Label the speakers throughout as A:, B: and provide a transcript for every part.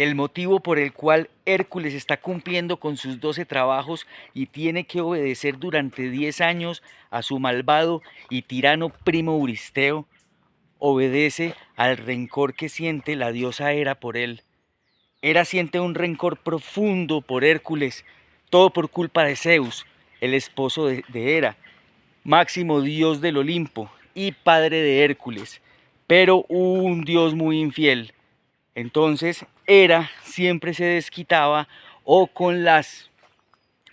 A: el motivo por el cual Hércules está cumpliendo con sus 12 trabajos y tiene que obedecer durante 10 años a su malvado y tirano primo Euristeo, obedece al rencor que siente la diosa Hera por él. Hera siente un rencor profundo por Hércules, todo por culpa de Zeus, el esposo de Hera, máximo dios del Olimpo y padre de Hércules, pero un dios muy infiel. Entonces Hera siempre se desquitaba o con las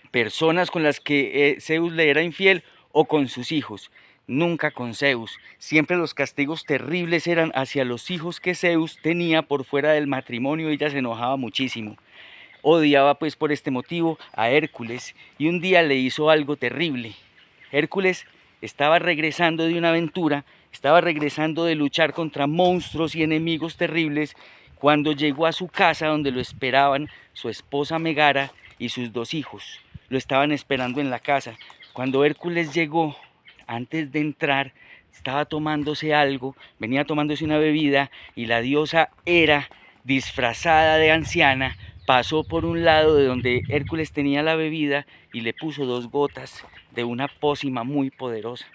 A: personas con las que Zeus le era infiel o con sus hijos, nunca con Zeus. Siempre los castigos terribles eran hacia los hijos que Zeus tenía por fuera del matrimonio. Ella se enojaba muchísimo. Odiaba pues por este motivo a Hércules y un día le hizo algo terrible. Hércules estaba regresando de una aventura, estaba regresando de luchar contra monstruos y enemigos terribles cuando llegó a su casa donde lo esperaban su esposa Megara y sus 2 hijos. Lo estaban esperando en la casa. Cuando Hércules llegó, antes de entrar, estaba tomándose algo, venía tomándose una bebida y la diosa Hera, disfrazada de anciana, pasó por un lado de donde Hércules tenía la bebida y le puso 2 gotas de una pócima muy poderosa.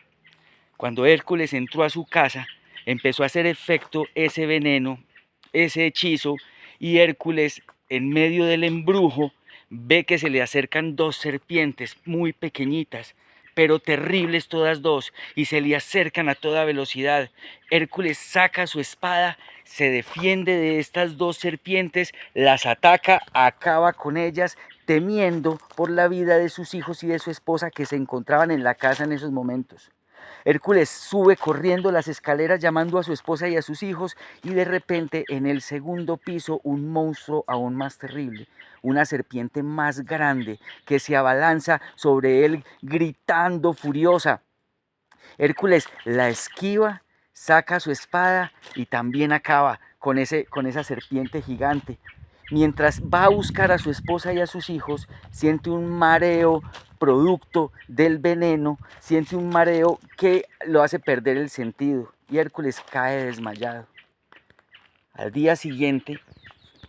A: Cuando Hércules entró a su casa, empezó a hacer efecto ese veneno, ese hechizo, y Hércules, en medio del embrujo, ve que se le acercan 2 serpientes muy pequeñitas, pero terribles todas 2, y se le acercan a toda velocidad. Hércules saca su espada, se defiende de estas 2 serpientes, las ataca, acaba con ellas, temiendo por la vida de sus hijos y de su esposa que se encontraban en la casa en esos momentos. Hércules sube corriendo las escaleras llamando a su esposa y a sus hijos y de repente en el segundo piso un monstruo aún más terrible, una serpiente más grande que se abalanza sobre él gritando furiosa. Hércules la esquiva, saca su espada y también acaba con esa serpiente gigante. Mientras va a buscar a su esposa y a sus hijos, siente un mareo producto del veneno, siente un mareo que lo hace perder el sentido y Hércules cae desmayado. Al día siguiente,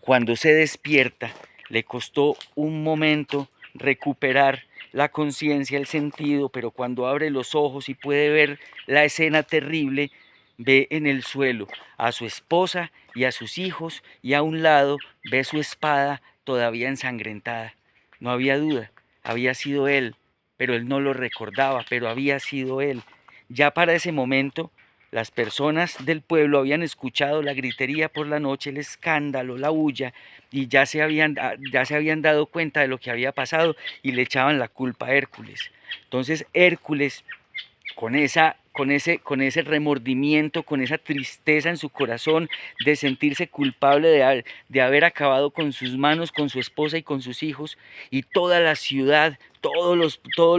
A: cuando se despierta, le costó un momento recuperar la conciencia, el sentido, pero cuando abre los ojos y puede ver la escena terrible, ve en el suelo a su esposa y a sus hijos y a un lado ve su espada todavía ensangrentada. No había duda, había sido él, pero él no lo recordaba, pero había sido él. Ya para ese momento las personas del pueblo habían escuchado la gritería por la noche, el escándalo, la bulla, y ya se habían dado cuenta de lo que había pasado y le echaban la culpa a Hércules. Entonces Hércules, con ese remordimiento, con esa tristeza en su corazón de sentirse culpable de haber acabado con sus manos, con su esposa y con sus hijos, y toda la ciudad, todos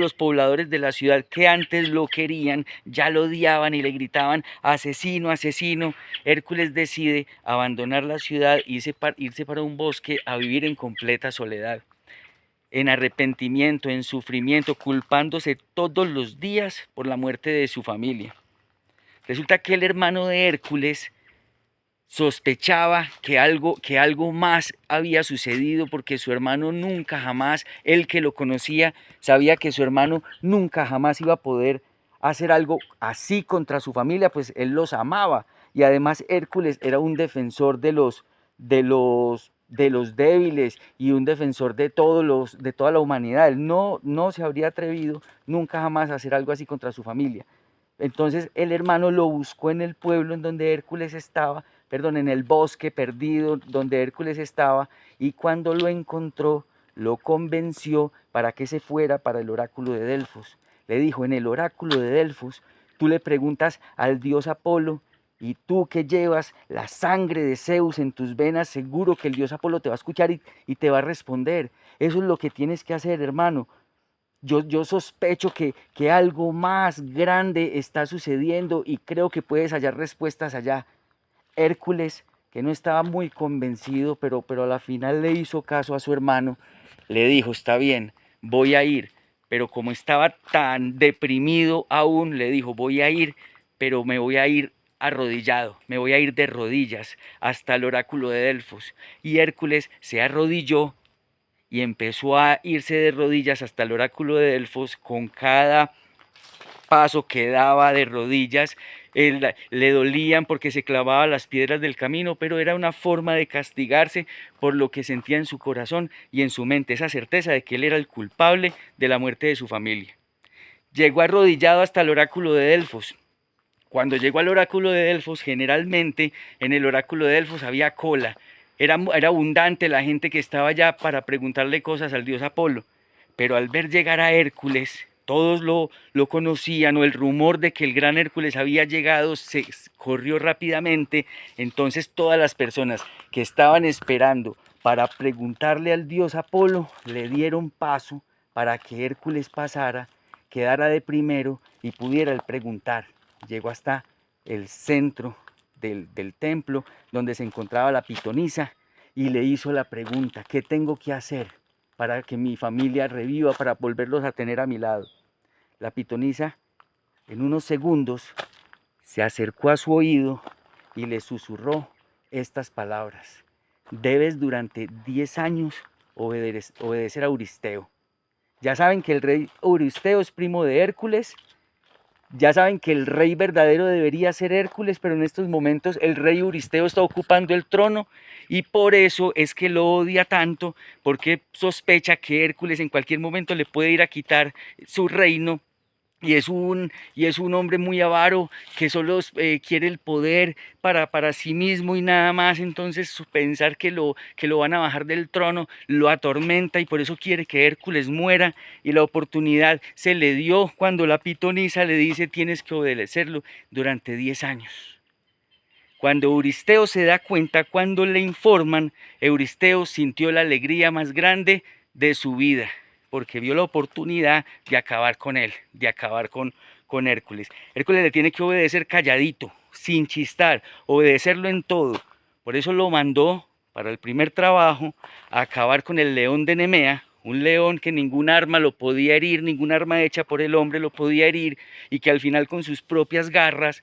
A: los pobladores de la ciudad que antes lo querían, ya lo odiaban y le gritaban asesino, asesino. Hércules decide abandonar la ciudad e irse para un bosque a vivir en completa soledad, en arrepentimiento, en sufrimiento, culpándose todos los días por la muerte de su familia. Resulta que el hermano de Hércules sospechaba que algo más había sucedido porque su hermano nunca jamás, él que lo conocía, sabía que su hermano nunca jamás iba a poder hacer algo así contra su familia, pues él los amaba. Y además Hércules era un defensor de los débiles y un defensor de toda la humanidad. Él no se habría atrevido nunca jamás a hacer algo así contra su familia. Entonces el hermano lo buscó en el pueblo en donde Hércules estaba, perdón, en el bosque perdido donde Hércules estaba, y cuando lo encontró, lo convenció para que se fuera para el oráculo de Delfos. Le dijo: en el oráculo de Delfos, tú le preguntas al dios Apolo, y tú que llevas la sangre de Zeus en tus venas, seguro que el dios Apolo te va a escuchar y te va a responder. Eso es lo que tienes que hacer, hermano. Yo sospecho que algo más grande está sucediendo y creo que puedes hallar respuestas allá. Hércules, que no estaba muy convencido, pero a la final le hizo caso a su hermano, le dijo: está bien, voy a ir. Pero como estaba tan deprimido aún, le dijo: voy a ir, pero me voy a ir arrodillado, me voy a ir de rodillas hasta el oráculo de Delfos. Y Hércules se arrodilló y empezó a irse de rodillas hasta el oráculo de Delfos. Con cada paso que daba de rodillas, le dolían porque se clavaba las piedras del camino, pero era una forma de castigarse por lo que sentía en su corazón y en su mente, esa certeza de que él era el culpable de la muerte de su familia. Llegó arrodillado hasta el oráculo de Delfos. Cuando llegó al oráculo de Delfos, generalmente en el oráculo de Delfos había cola. Era abundante la gente que estaba allá para preguntarle cosas al dios Apolo. Pero al ver llegar a Hércules, todos lo conocían, o el rumor de que el gran Hércules había llegado se corrió rápidamente. Entonces todas las personas que estaban esperando para preguntarle al dios Apolo le dieron paso para que Hércules pasara, quedara de primero y pudiera él preguntar. Llegó hasta el centro del templo donde se encontraba la pitonisa y le hizo la pregunta: ¿qué tengo que hacer para que mi familia reviva, para volverlos a tener a mi lado? La pitonisa en unos segundos se acercó a su oído y le susurró estas palabras: debes durante 10 años obedecer a Euristeo. Ya saben que el rey Euristeo es primo de Hércules. Ya saben que el rey verdadero debería ser Hércules, pero en estos momentos el rey Euristeo está ocupando el trono y por eso es que lo odia tanto, porque sospecha que Hércules en cualquier momento le puede ir a quitar su reino. Y es un hombre muy avaro que solo quiere el poder para sí mismo y nada más. Entonces pensar que lo van a bajar del trono lo atormenta y por eso quiere que Hércules muera. Y la oportunidad se le dio cuando la pitonisa le dice: tienes que obedecerlo durante 10 años. Cuando Euristeo se da cuenta, cuando le informan, Euristeo sintió la alegría más grande de su vida, porque vio la oportunidad de acabar con él, de acabar con Hércules. Hércules le tiene que obedecer calladito, sin chistar, obedecerlo en todo. Por eso lo mandó para el primer trabajo a acabar con el león de Nemea, un león que ningún arma lo podía herir, ningún arma hecha por el hombre lo podía herir, y que al final con sus propias garras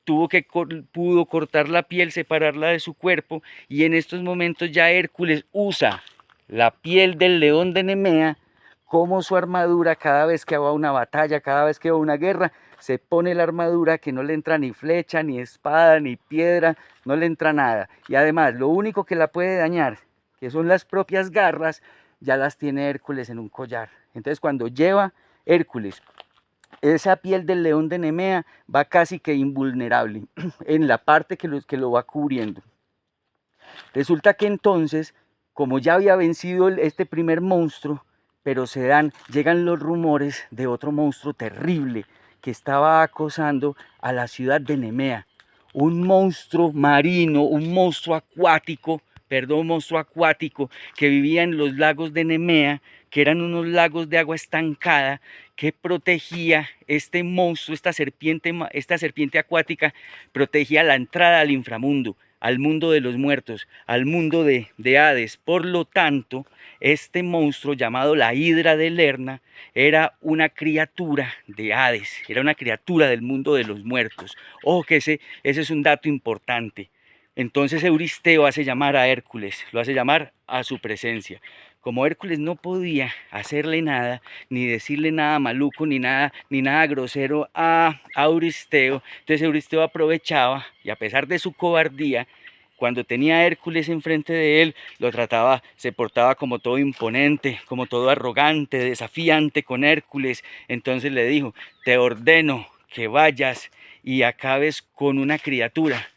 A: pudo cortar la piel, separarla de su cuerpo, y en estos momentos ya Hércules usa la piel del león de Nemea como su armadura. Cada vez que va a una batalla, cada vez que va a una guerra, se pone la armadura que no le entra ni flecha, ni espada, ni piedra, no le entra nada. Y además, lo único que la puede dañar, que son las propias garras, ya las tiene Hércules en un collar. Entonces, cuando lleva Hércules esa piel del león de Nemea, va casi que invulnerable en la parte que lo va cubriendo. Resulta que entonces, como ya había vencido este primer monstruo, pero llegan los rumores de otro monstruo terrible que estaba acosando a la ciudad de Nemea. Un monstruo marino, un monstruo acuático que vivía en los lagos de Nemea, que eran unos lagos de agua estancada, que protegía este monstruo, esta serpiente acuática, protegía la entrada al inframundo, al mundo de los muertos, al mundo de Hades. Por lo tanto, este monstruo llamado la Hidra de Lerna era una criatura de Hades, era una criatura del mundo de los muertos. Ojo que ese es un dato importante. Entonces Euristeo hace llamar a Hércules, lo hace llamar a su presencia. Como Hércules no podía hacerle nada, ni decirle nada maluco, ni nada grosero a Euristeo, entonces Euristeo aprovechaba, y a pesar de su cobardía, cuando tenía a Hércules enfrente de él, se portaba como todo imponente, como todo arrogante, desafiante con Hércules. Entonces le dijo: te ordeno que vayas y acabes con una criatura.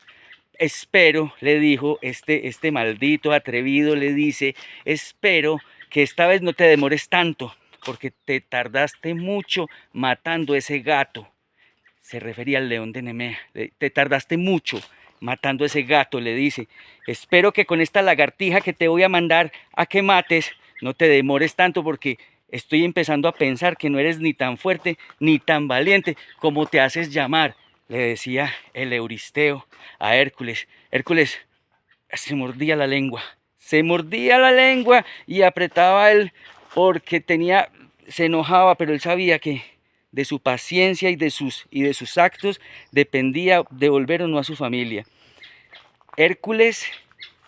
A: Espero, le dijo este maldito atrevido, le dice: espero que esta vez no te demores tanto, porque te tardaste mucho matando a ese gato. Se refería al león de Nemea. Te tardaste mucho matando a ese gato, le dice. Espero que con esta lagartija que te voy a mandar a que mates, no te demores tanto, porque estoy empezando a pensar que no eres ni tan fuerte ni tan valiente como te haces llamar. Le decía el Euristeo a Hércules. Hércules se mordía la lengua y apretaba él porque se enojaba, pero él sabía que de su paciencia y de sus actos dependía de volver o no a su familia. Hércules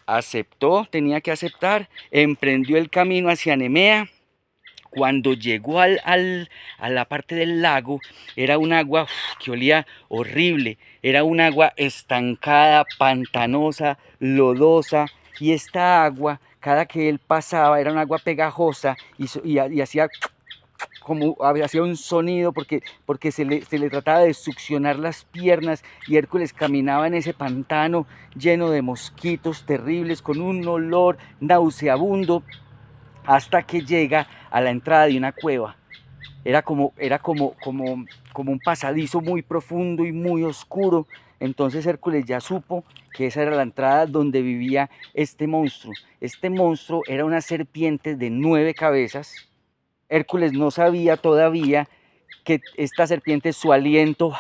A: aceptó, tenía que aceptar, emprendió el camino hacia Nemea. Cuando llegó a la parte del lago, era un agua que olía horrible, era un agua estancada, pantanosa, lodosa, y esta agua, cada que él pasaba, era un agua pegajosa y hacía como hacía un sonido porque se le trataba de succionar las piernas, y Hércules caminaba en ese pantano lleno de mosquitos terribles con un olor nauseabundo hasta que llega a la entrada de una cueva. Era como un pasadizo muy profundo y muy oscuro. Entonces Hércules ya supo que esa era la entrada donde vivía este monstruo. Este monstruo era una serpiente de 9 cabezas. Hércules no sabía todavía que esta serpiente, su aliento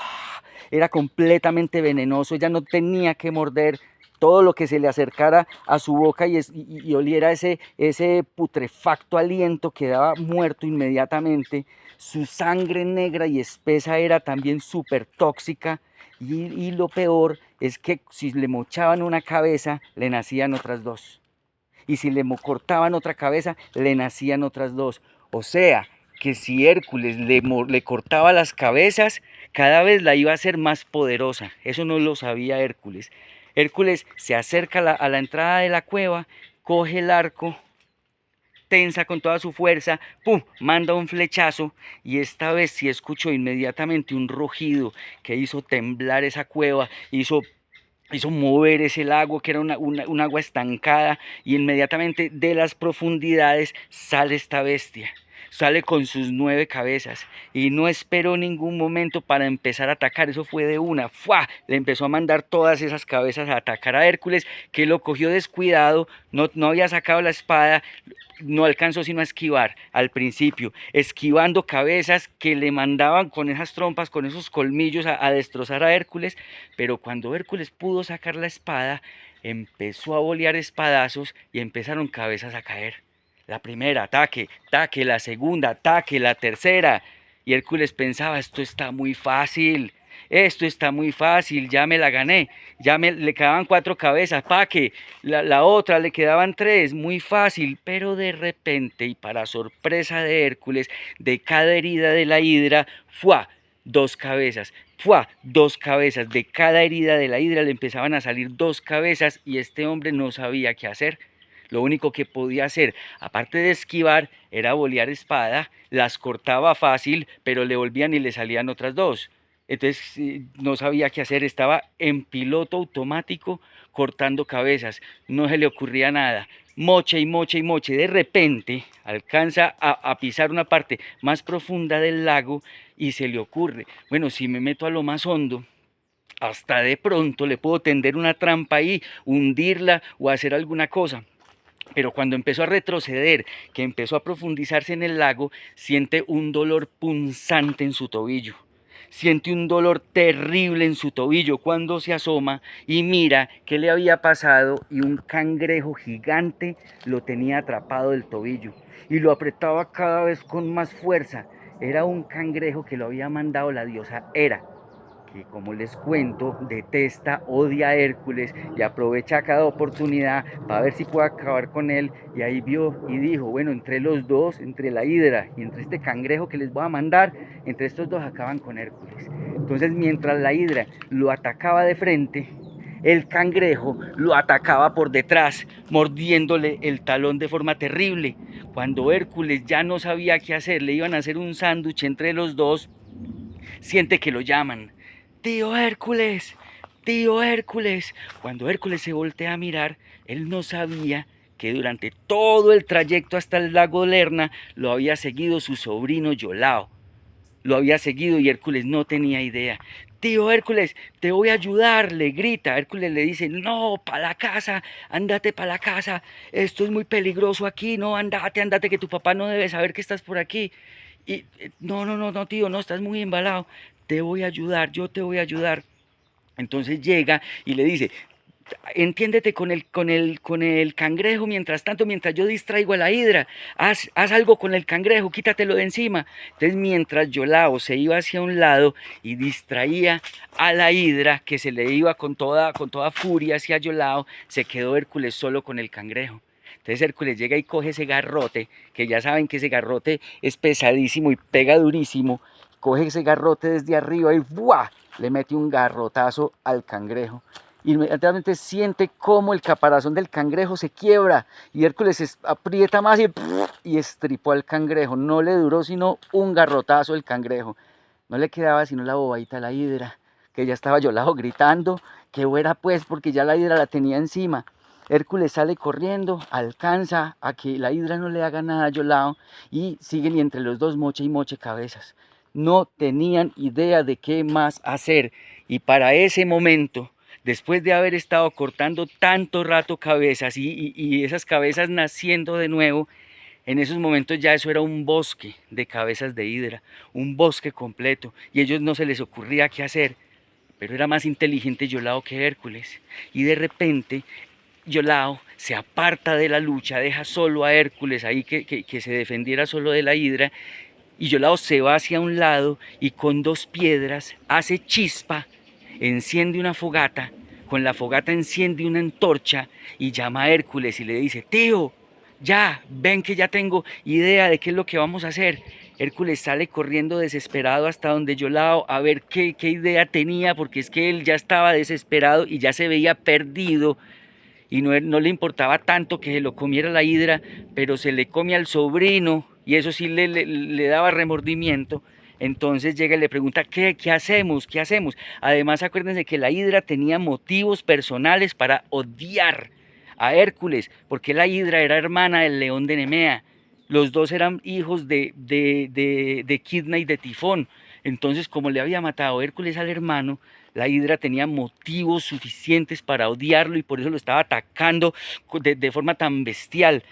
A: era completamente venenoso. Ella no tenía que morder todo lo que se le acercara a su boca y oliera ese putrefacto aliento, quedaba muerto inmediatamente. Su sangre negra y espesa era también súper tóxica, y lo peor es que si le mochaban una cabeza, le nacían otras 2. Y si le cortaban otra cabeza, le nacían otras 2. O sea, que si Hércules le cortaba las cabezas, cada vez la iba a hacer más poderosa. Eso no lo sabía Hércules. Hércules se acerca a la entrada de la cueva, coge el arco, tensa con toda su fuerza, ¡pum!, manda un flechazo, y esta vez sí escuchó inmediatamente un rugido que hizo temblar esa cueva, hizo mover ese lago, que era un agua estancada, y inmediatamente de las profundidades sale esta bestia. Sale con sus 9 cabezas y no esperó ningún momento para empezar a atacar. Eso fue de una, ¡fua!, le empezó a mandar todas esas cabezas a atacar a Hércules, que lo cogió descuidado, no había sacado la espada, no alcanzó sino a esquivar al principio, esquivando cabezas que le mandaban con esas trompas, con esos colmillos a destrozar a Hércules. Pero cuando Hércules pudo sacar la espada, empezó a bolear espadazos y empezaron cabezas a caer. La primera, ataque, ataque, la segunda, ataque, la tercera. Y Hércules pensaba, esto está muy fácil, ya me la gané, le quedaban 4 cabezas, pa' que la otra le quedaban 3, muy fácil. Pero de repente, y para sorpresa de Hércules, de cada herida de la hidra, ¡fua!, 2 cabezas, ¡fua!, 2 cabezas, de cada herida de la hidra le empezaban a salir 2 cabezas, y este hombre no sabía qué hacer. Lo único que podía hacer, aparte de esquivar, era bolear espada, las cortaba fácil, pero le volvían y le salían otras 2. Entonces no sabía qué hacer, estaba en piloto automático cortando cabezas, no se le ocurría nada. Moche y moche y moche. De repente alcanza a pisar una parte más profunda del lago y se le ocurre, bueno, si me meto a lo más hondo, hasta de pronto le puedo tender una trampa ahí, hundirla o hacer alguna cosa. Pero cuando empezó a retroceder, que empezó a profundizarse en el lago, siente un dolor punzante en su tobillo. Siente un dolor terrible en su tobillo cuando se asoma y mira qué le había pasado, y un cangrejo gigante lo tenía atrapado del tobillo y lo apretaba cada vez con más fuerza. Era un cangrejo que lo había mandado la diosa Hera, que, como les cuento, detesta, odia a Hércules y aprovecha cada oportunidad para ver si puede acabar con él. Y ahí vio y dijo, bueno, entre los dos, entre la hidra y entre este cangrejo que les voy a mandar, entre estos dos acaban con Hércules. Entonces, mientras la hidra lo atacaba de frente, el cangrejo lo atacaba por detrás, mordiéndole el talón de forma terrible. Cuando Hércules ya no sabía qué hacer, le iban a hacer un sándwich entre los dos, siente que lo llaman. ¡Tío Hércules! ¡Tío Hércules! Cuando Hércules se voltea a mirar, él no sabía que durante todo el trayecto hasta el lago Lerna lo había seguido su sobrino Iolao. Lo había seguido y Hércules no tenía idea. ¡Tío Hércules, te voy a ayudar!, le grita. Hércules le dice, no, para la casa, ándate para la casa, esto es muy peligroso aquí, no, ándate, que tu papá no debe saber que estás por aquí. Y no, tío, no, estás muy embalado, te voy a ayudar, yo te voy a ayudar. Entonces llega y le dice, entiéndete con el cangrejo, mientras tanto, mientras yo distraigo a la hidra, haz algo con el cangrejo, quítatelo de encima. Entonces, mientras Iolao se iba hacia un lado y distraía a la hidra, que se le iba con toda furia hacia Iolao, se quedó Hércules solo con el cangrejo. Entonces Hércules llega y coge ese garrote, que ya saben que ese garrote es pesadísimo y pega durísimo, coge ese garrote desde arriba y ¡buah!, le mete un garrotazo al cangrejo. Inmediatamente siente cómo el caparazón del cangrejo se quiebra y Hércules aprieta más y estripó al cangrejo. No le duró sino un garrotazo el cangrejo. No le quedaba sino la bobadita a la hidra, que ya estaba Iolao gritando que fuera pues, porque ya la hidra la tenía encima. Hércules sale corriendo, alcanza a que la hidra no le haga nada a Iolao y siguen y entre los dos moche y moche cabezas. No tenían idea de qué más hacer y para ese momento, después de haber estado cortando tanto rato cabezas y esas cabezas naciendo de nuevo, en esos momentos ya eso era un bosque de cabezas de hidra, un bosque completo, y a ellos no se les ocurría qué hacer, pero era más inteligente Iolao que Hércules, y de repente Iolao se aparta de la lucha, deja solo a Hércules ahí que se defendiera solo de la hidra, y Iolao se va hacia un lado y con dos piedras hace chispa, enciende una fogata, con la fogata enciende una antorcha y llama a Hércules y le dice: tío, ya, ven que ya tengo idea de qué es lo que vamos a hacer. Hércules sale corriendo desesperado hasta donde Iolao a ver qué idea tenía, porque es que él ya estaba desesperado y ya se veía perdido y no le importaba tanto que se lo comiera la hidra, pero se le come al sobrino y eso sí le daba remordimiento. Entonces llega y le pregunta: ¿qué hacemos? ¿Qué hacemos? Además, acuérdense que la hidra tenía motivos personales para odiar a Hércules, porque la hidra era hermana del león de Nemea. Los dos eran hijos de Quidna y de Tifón. Entonces, como le había matado Hércules al hermano, la hidra tenía motivos suficientes para odiarlo y por eso lo estaba atacando de forma tan bestial.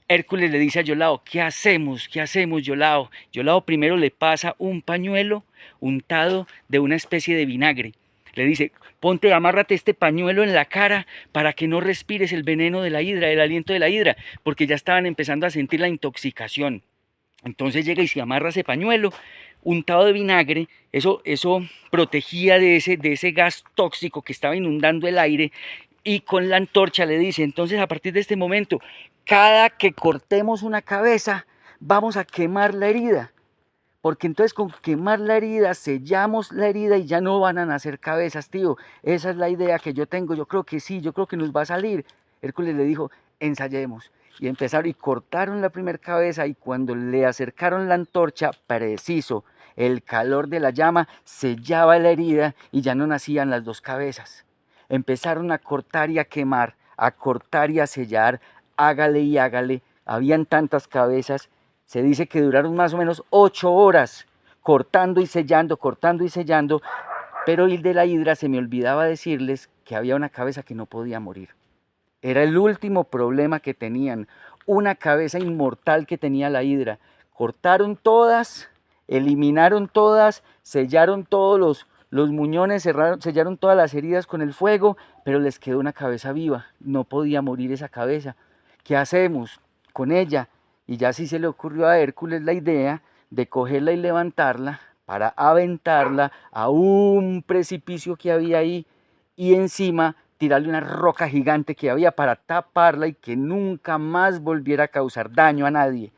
A: Hércules le dice a Iolao: ¿qué hacemos? ¿Qué hacemos, Iolao? Iolao primero le pasa un pañuelo untado de una especie de vinagre. Le dice: ponte, amárrate este pañuelo en la cara para que no respires el veneno de la hidra, el aliento de la hidra, porque ya estaban empezando a sentir la intoxicación. Entonces llega y se amarra ese pañuelo untado de vinagre, eso protegía de ese gas tóxico que estaba inundando el aire, y con la antorcha le dice: entonces a partir de este momento, cada que cortemos una cabeza, vamos a quemar la herida, porque entonces con quemar la herida, sellamos la herida y ya no van a nacer cabezas, tío. Esa es la idea que yo tengo, yo creo que sí, yo creo que nos va a salir. Hércules le dijo: ensayemos. Y empezaron y cortaron la primera cabeza y cuando le acercaron la antorcha, preciso, el calor de la llama sellaba la herida y ya no nacían las dos cabezas. Empezaron a cortar y a quemar, a cortar y a sellar, hágale y hágale. Habían tantas cabezas, se dice que duraron más o menos 8 horas cortando y sellando, pero el de la hidra se me olvidaba decirles que había una cabeza que no podía morir. Era el último problema que tenían, una cabeza inmortal que tenía la hidra. Cortaron todas, eliminaron todas, sellaron todos los muñones, sellaron todas las heridas con el fuego, pero les quedó una cabeza viva, no podía morir esa cabeza. ¿Qué hacemos con ella? Y ya sí se le ocurrió a Hércules la idea de cogerla y levantarla para aventarla a un precipicio que había ahí y encima tirarle una roca gigante que había para taparla y que nunca más volviera a causar daño a nadie.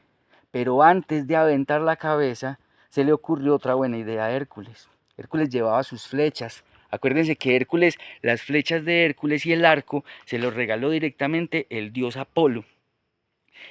A: Pero antes de aventar la cabeza, se le ocurrió otra buena idea a Hércules. Hércules llevaba sus flechas. Acuérdense que Hércules, las flechas de Hércules y el arco, se los regaló directamente el dios Apolo.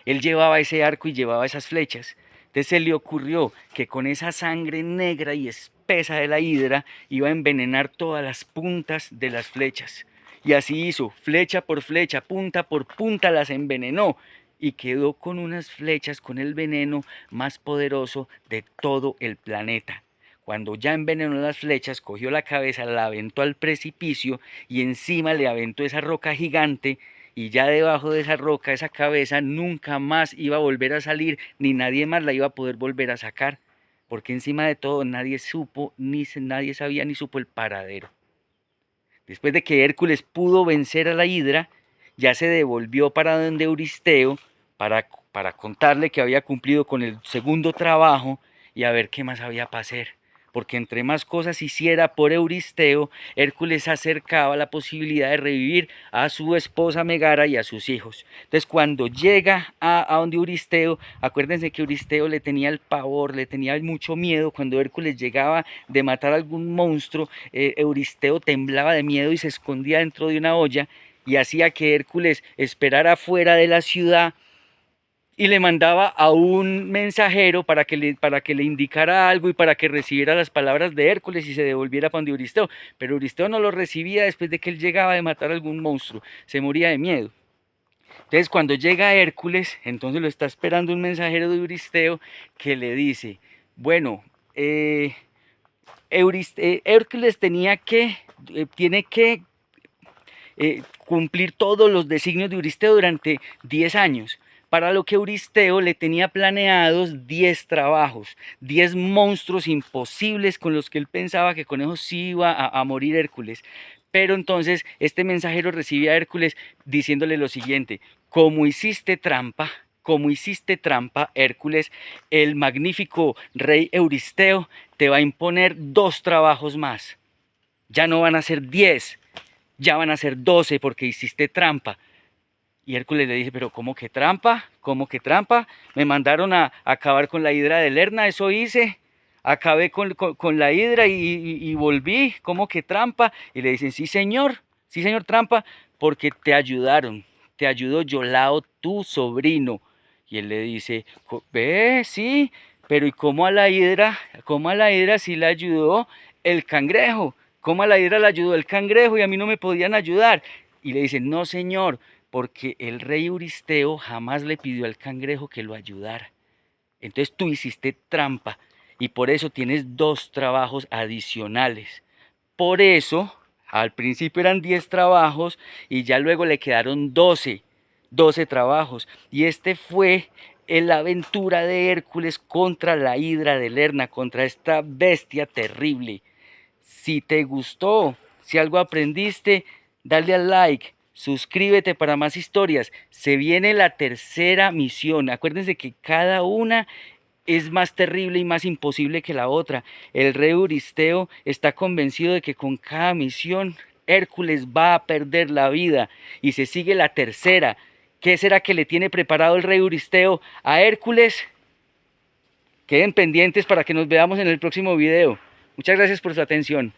A: Él llevaba ese arco y llevaba esas flechas. Entonces se le ocurrió que con esa sangre negra y espesa de la hidra iba a envenenar todas las puntas de las flechas. Y así hizo, flecha por flecha, punta por punta las envenenó y quedó con unas flechas con el veneno más poderoso de todo el planeta. Cuando ya envenenó las flechas, cogió la cabeza, la aventó al precipicio y encima le aventó esa roca gigante y ya debajo de esa roca, esa cabeza nunca más iba a volver a salir, ni nadie más la iba a poder volver a sacar, porque encima de todo nadie supo, nadie sabía ni supo el paradero. Después de que Hércules pudo vencer a la hidra, ya se devolvió para donde Euristeo para contarle que había cumplido con el segundo trabajo y a ver qué más había para hacer. Porque entre más cosas hiciera por Euristeo, Hércules acercaba la posibilidad de revivir a su esposa Megara y a sus hijos. Entonces cuando llega a donde Euristeo, acuérdense que Euristeo le tenía el pavor, le tenía mucho miedo. Cuando Hércules llegaba de matar a algún monstruo, Euristeo temblaba de miedo y se escondía dentro de una olla y hacía que Hércules esperara fuera de la ciudad y le mandaba a un mensajero para que le indicara algo y para que recibiera las palabras de Hércules y se devolviera para donde Euristeo. Pero Euristeo no lo recibía después de que él llegaba de matar a algún monstruo, se moría de miedo. Entonces cuando llega Hércules, entonces lo está esperando un mensajero de Euristeo que le dice, bueno, Hércules tiene que cumplir todos los designios de Euristeo durante 10 años, para lo que Euristeo le tenía planeados 10 trabajos, 10 monstruos imposibles con los que él pensaba que con eso sí iba a morir Hércules. Pero entonces este mensajero recibe a Hércules diciéndole lo siguiente: como hiciste trampa, Hércules, el magnífico rey Euristeo te va a imponer 2 trabajos más. Ya no van a ser 10, ya van a ser 12 porque hiciste trampa. Y Hércules le dice, pero ¿cómo que trampa? ¿Cómo que trampa? Me mandaron a acabar con la hidra de Lerna, eso hice. Acabé con la hidra y volví. ¿Cómo que trampa? Y le dicen, sí señor, trampa, porque te ayudaron. Te ayudó Iolao, tu sobrino. Y él le dice, ve, sí, pero ¿y cómo a la hidra? ¿Cómo a la hidra sí le ayudó el cangrejo? ¿Cómo a la hidra le ayudó el cangrejo y a mí no me podían ayudar? Y le dicen, no señor, porque el rey Euristeo jamás le pidió al cangrejo que lo ayudara. Entonces tú hiciste trampa y por eso tienes 2 trabajos adicionales. Por eso, al principio eran 10 trabajos y ya luego le quedaron 12 trabajos. Y este fue la aventura de Hércules contra la hidra de Lerna, contra esta bestia terrible. Si te gustó, si algo aprendiste, dale al like. Suscríbete para más historias. Se viene la tercera misión. Acuérdense que cada una es más terrible y más imposible que la otra. El rey Euristeo está convencido de que con cada misión Hércules va a perder la vida. Y se sigue la tercera. ¿Qué será que le tiene preparado el rey Euristeo a Hércules? Queden pendientes para que nos veamos en el próximo video. Muchas gracias por su atención.